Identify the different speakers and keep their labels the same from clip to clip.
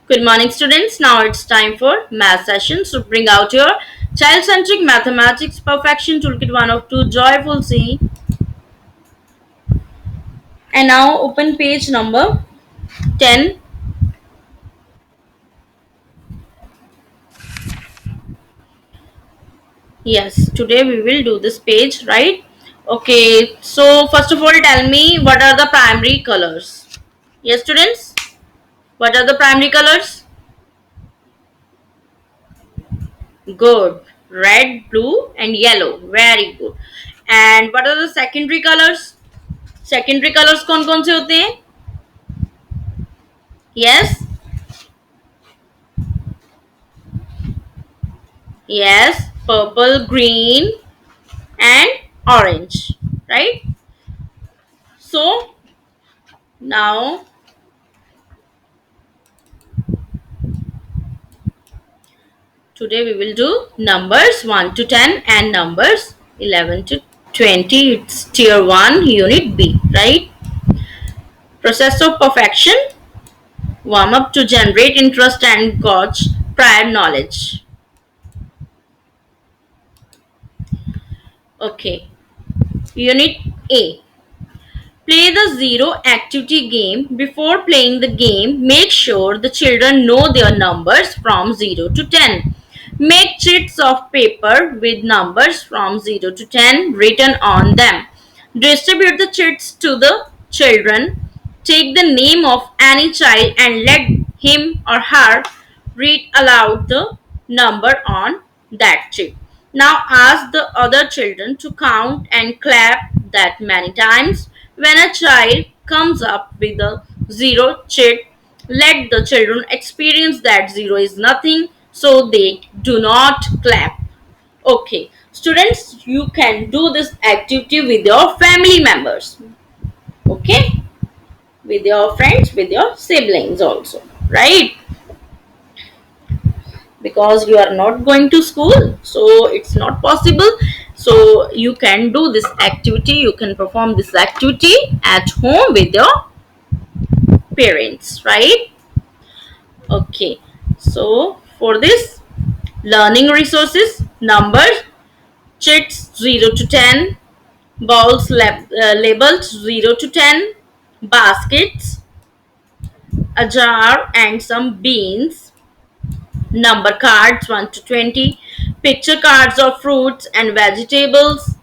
Speaker 1: Good morning, students. Now it's time for math session. So bring out your child-centric mathematics perfection toolkit 1 of 2 joyful C. And now open page number 10. Yes, today we will do this page, right? Okay, so first of all, tell me what are the primary colors? Yes, students? What are the primary colors? Good. Red, blue, and yellow. Very good. And what are the secondary colors? Secondary colors कौन कौन से होते हैं? Yes, yes, purple, green, and orange, right? So now today we will do numbers 1 to 10 and numbers 11 to 20. It's tier 1 unit B, right? Process of perfection, warm up to generate interest and gauge prior knowledge. Okay, unit A. Play the zero activity game. Before playing the game, make sure the children know their numbers from 0 to 10. Make sheets of paper with numbers from 0 to 10 written on them. Distribute the sheets to the children. Take the name of any child and let him or her read aloud the number on that sheet. Now ask the other children to count and clap that many times. When a child comes up with a zero sheet, let the children experience that zero is nothing, so they do not clap. Okay, students, you can do this activity with your family members. Okay, with your friends, with your siblings also, right? Because you are not going to school, so it's not possible. So you can do this activity, you can perform this activity at home with your parents, right? Okay, so for this, learning resources, numbers, chits 0 to 10, balls labeled 0 to 10, baskets, a jar and some beans, number cards 1 to 20, picture cards of fruits and vegetables,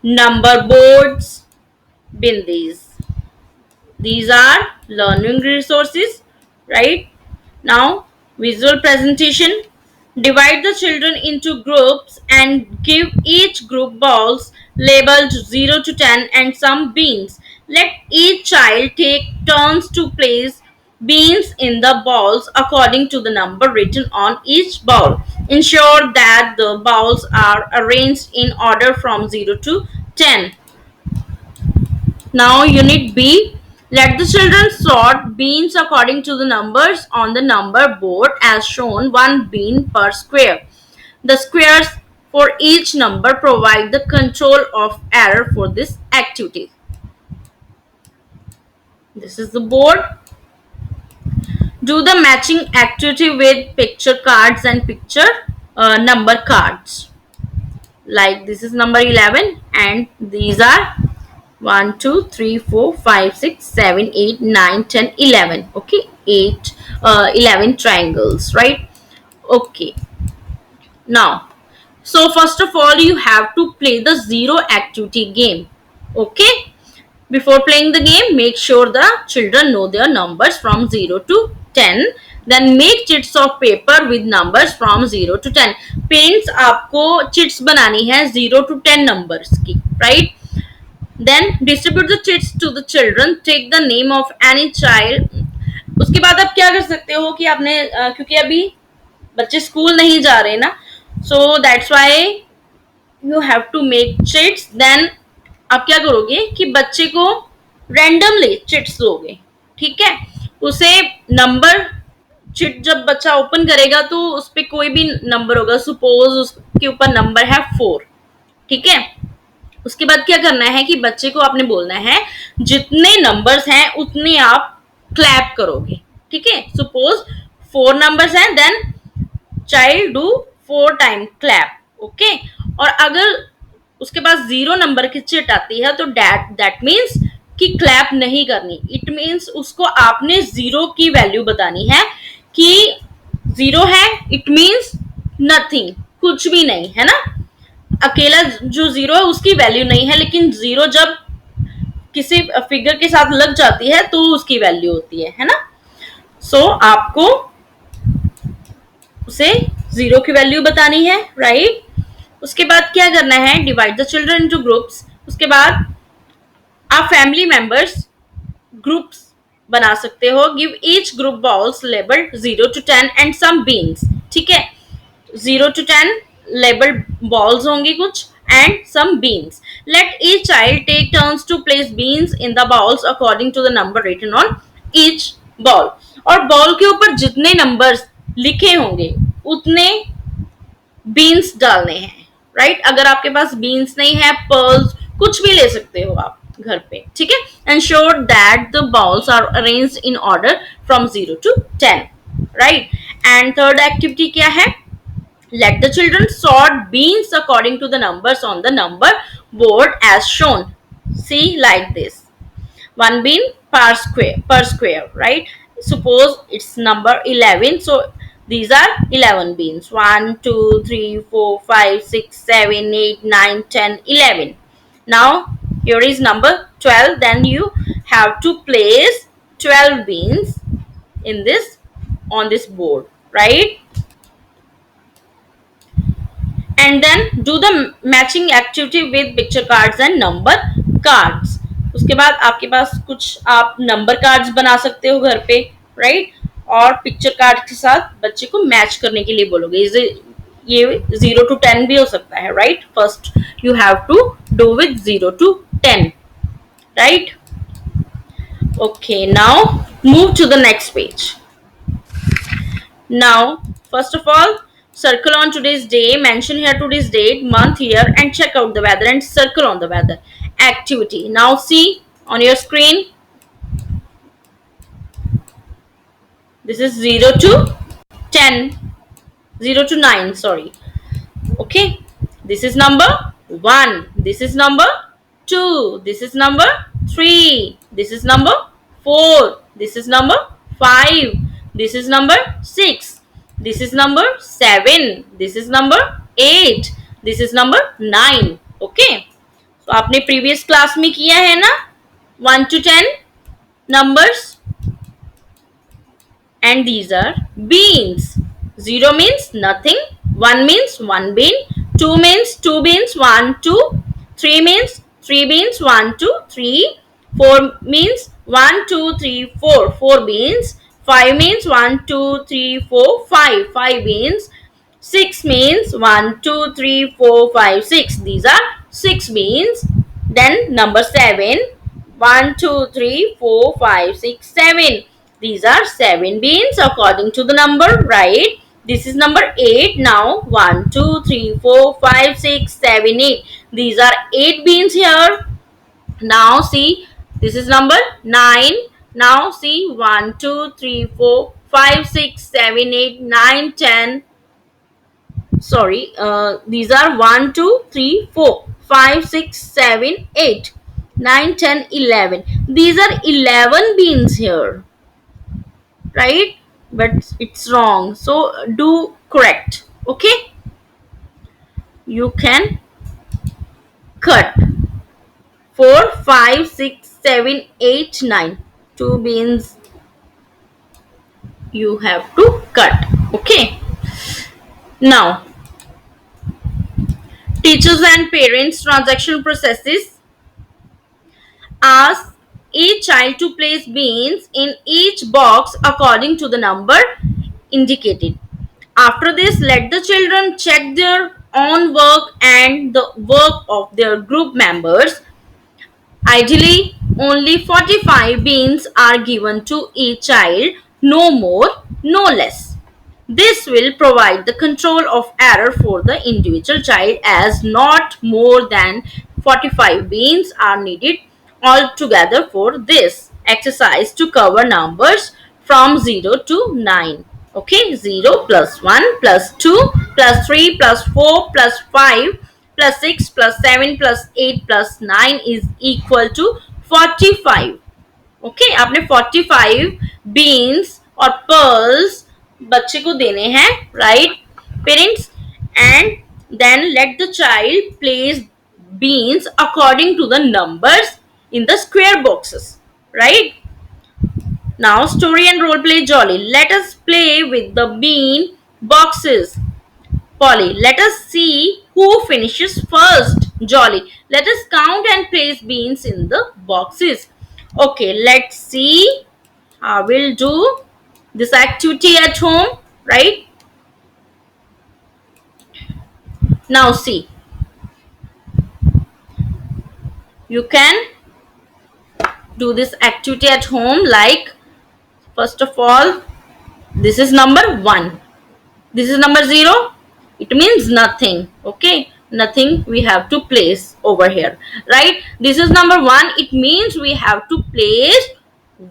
Speaker 1: number boards, bindis. These are learning resources, right? Now, visual presentation. Divide the children into groups and give each group balls labeled 0 to 10 and some beans. Let each child take turns to place beans in the balls according to the number written on each ball. Ensure that the balls are arranged in order from 0 to 10. Now unit B. Let the children sort beans according to the numbers on the number board as shown, one bean per square. The squares for each number provide the control of error for this activity. This is the board. Do the matching activity with picture cards and picture number cards. Like this is number 11 and these are 1 2 3 4 5 6 7 8 9 10 11. Okay, 11 triangles, right? Okay, now so first of all you have to play the zero activity game. Okay, before playing the game, make sure the children know their numbers from 0 to 10. Then make chits of paper with numbers from 0 to 10. Parents आपको chits बनानी है 0 to 10 numbers की, right? Then distribute the chits to the children. Take the name of any child. उसके बाद आप क्या कर सकते हो कि आपने क्योंकि अभी बच्चे स्कूल नहीं जा रहे ना, so that's why you have to make chits. Then आप क्या करोगे कि बच्चे को रैंडमली चिट्स दोगे, ठीक है? उसे नंबर चिट जब बच्चा ओपन करेगा तो उस पर कोई भी नंबर होगा, सपोज उसके ऊपर नंबर है 4, ठीक है? उसके बाद क्या करना है कि बच्चे को आपने बोलना है जितने नंबर्स हैं उतने आप क्लैप करोगे, ठीक है? सपोज 4 numbers हैं, then child do 4 time clap. Okay, और अगर उसके पास 0 नंबर की चिट आती है तो दैट मीन्स कि क्लैप नहीं करनी. इट मीन्स उसको आपने 0 की वैल्यू बतानी है कि 0 है, इट मीन्स नथिंग, कुछ भी नहीं है ना. अकेला जो 0 है उसकी वैल्यू नहीं है, लेकिन 0 जब किसी फिगर के साथ लग जाती है तो उसकी वैल्यू होती है ना. सो आपको उसे 0 की वैल्यू बतानी है, राइट. उसके बाद क्या करना है, divide the children into groups. उसके बाद आप फैमिली मेंबर्स ग्रुप्स बना सकते हो. Give each group balls labelled 0 to 10 and some beans. ठीक है, 0 to 10 लेबल्ड बॉल्स होंगी कुछ and some beans. Let each child take turns to place beans in the balls according to the number written on each ball. और ball के ऊपर जितने numbers लिखे होंगे उतने बीन्स डालने हैं, राइट. अगर आपके पास बीन्स नहीं है, पर्ल्स कुछ भी ले सकते हो आप घर पे. ठीक है, ensure that the balls are arranged in order from 0 to 10, right. And third activity क्या है, let the children sort beans according to the numbers on the number board as shown. See, like this, one bean per square, right. Suppose it's number 11, so these are 11 beans. 1 2 3 4 5 6 7 8 9 10 11. Now here is number 12, then you have to place 12 beans in this on this board, right. And then do the matching activity with picture cards and number cards. उसके बाद आपके पास कुछ आप number cards बना सकते हो घर पे, राइट. और पिक्चर कार्ड के साथ बच्चे को मैच करने के लिए बोलोगे. ये 0 to 10 भी हो सकता है, right. First you have to do with 0 to 10, right. Okay, now move to the next page. Now, first of all, circle on today's day, mention here today's date, month, year, and check out the weather and circle on the weather activity. Now see on your screen, this is 0 to 10, 0 to 9, sorry. Okay, this is number 1, this is number 2, this is number 3, this is number 4, this is number 5, this is number 6, this is number 7, this is number 8, this is number 9. Okay, तो आपने previous class में किया है ना 1 to 10 numbers, and these are beans. 0 means nothing, 1 means 1 bean, 2 means 2 beans, 1 2, 3 means 3 beans, 1 2 3, 4 means 1 2 3 4, 4 beans, 5 means 1 2 3 4 5, 5 beans, 6 means 1 2 3 4 5 6, these are 6 beans. Then number 7, 1 2 3 4 5 6 7, these are 7 beans according to the number, right. This is number 8. Now 1 2 3 4 5 6 7 8, these are 8 beans here. Now see, this is number 9. Now see, 1 2 3 4 5 6 7 8 9 10, sorry, these are 1 2 3 4 5 6 7 8 9 10 11, these are 11 beans here, right. But it's wrong, so do correct. Okay, you can cut 4 5 6 7 8 9, 2 beans you have to cut. Okay, now teachers and parents transaction processes. Ask each child to place beans in each box according to the number indicated. After this, let the children check their own work and the work of their group members. Ideally, only 45 beans are given to each child, no more, no less. This will provide the control of error for the individual child, as not more than 45 beans are needed altogether for this exercise to cover numbers from 0 to 9. Okay, 0 plus 1 plus 2 plus 3 plus 4 plus 5 plus 6 plus 7 plus 8 plus 9 is equal to 45. Okay आपने 45 beans और pearls बच्चे को देने हैं, right parents, and then let the child place beans according to the numbers in the square boxes, right? Now story and role play. Jolly, let us play with the bean boxes. Polly, let us see who finishes first. Jolly, let us count and place beans in the boxes. Okay, let's see. I will do this activity at home, right? Now see, you can do this activity at home. Like, first of all, this is number 1. This is number 0. It means nothing. Okay, nothing we have to place over here, right? This is number 1. It means we have to place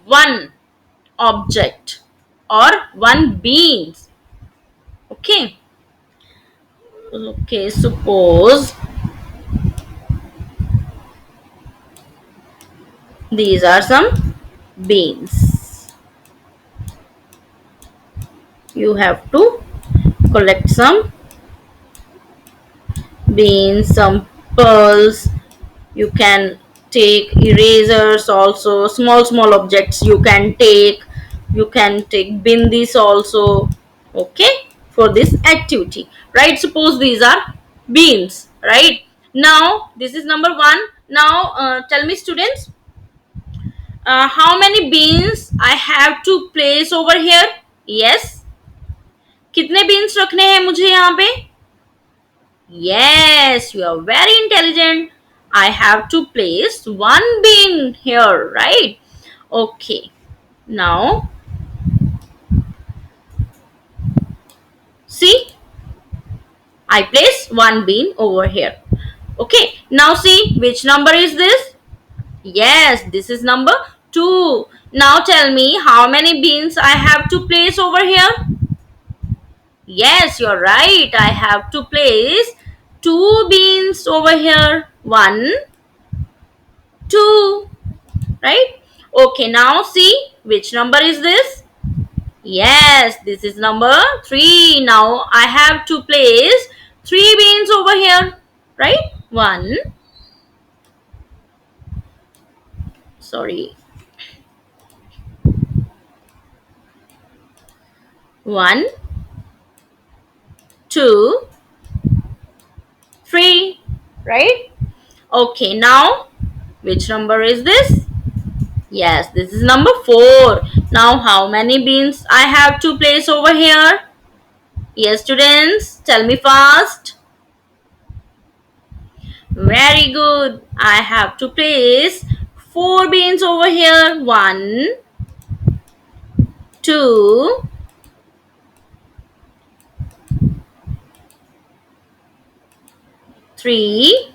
Speaker 1: one object or one beans. Okay. Okay, suppose these are some beans. You have to collect some beans, some pearls. You can take erasers also, small objects you can take. You can take bindis also, okay, for this activity, right? Suppose these are beans, right? Now this is number 1. Now tell me students, how many beans I have to place over here? Yes, कितने beans रखने हैं मुझे यहाँ पे? Yes, you are very intelligent. I have to place one bean here, right? Okay. Now, see, I place one bean over here. Okay. Now see, which number is this? Yes, this is number 2. Now tell me how many beans I have to place over here? Yes, you're right. I have to place 2 beans over here. 1, 2. Right? Okay, now see which number is this? Yes, this is number 3. Now I have to place 3 beans over here, right? 1, sorry, 1, 2, 3, right? Okay, now which number is this? Yes, this is number 4. Now how many beans I have to place over here? Yes, students, tell me fast. Very good. I have to place 4 beans over here. 1, 2, 3,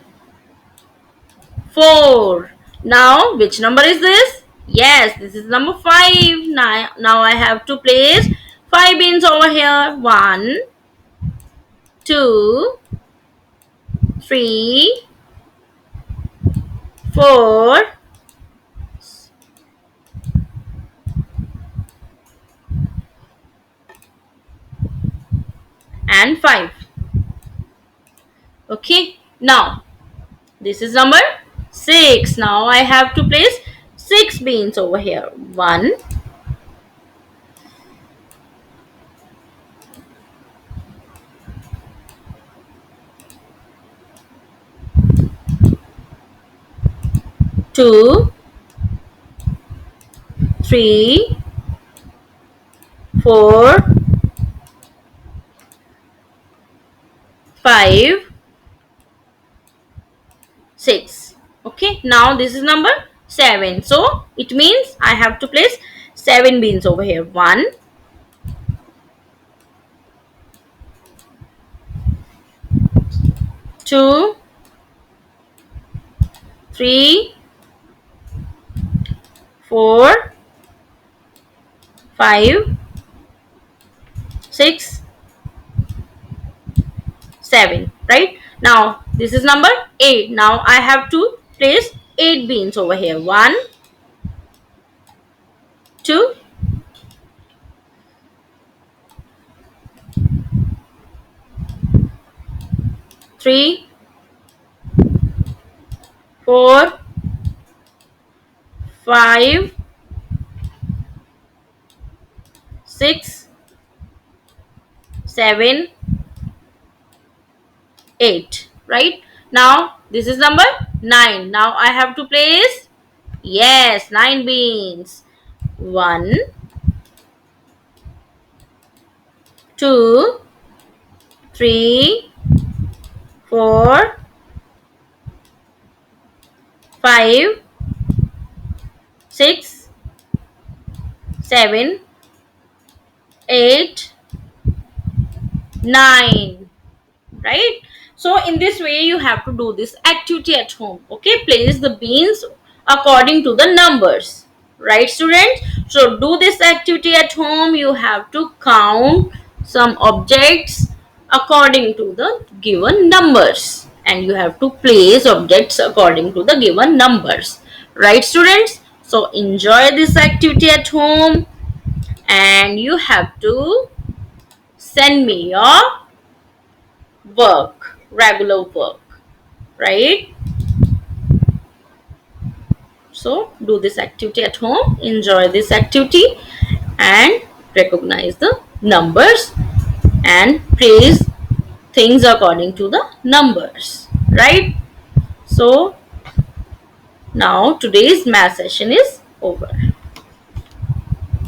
Speaker 1: 4. Now which number is this? Yes, this is number 5. Now I have to place 5 beans over here. 1, 2, 3, 4, and 5. Okay, now this is number 6. Now I have to place 6 beans over here. 1, 2, 3, 4, 5, 6. Okay, now this is number 7. So it means I have to place 7 beans over here. 1, 2, 3, 4, 5, 6, 7, right? Now this is number 8. Now I have to place 8 beans over here. 1, 2, 3, 4, 5, 6, 7, 8, right? Now this is number 9. Now I have to place, yes, 9 beans. 1, 2, 3, 4, 5, 6, 7, 8, 9, right? So in this way you have to do this activity at home. Okay, place the beans according to the numbers, right students? So do this activity at home. You have to count some objects according to the given numbers, and you have to place objects according to the given numbers, right students? So enjoy this activity at home, and you have to send me your work, regular work, right? So do this activity at home, enjoy this activity, and recognize the numbers and place things according to the numbers, right? So now today's math session is over.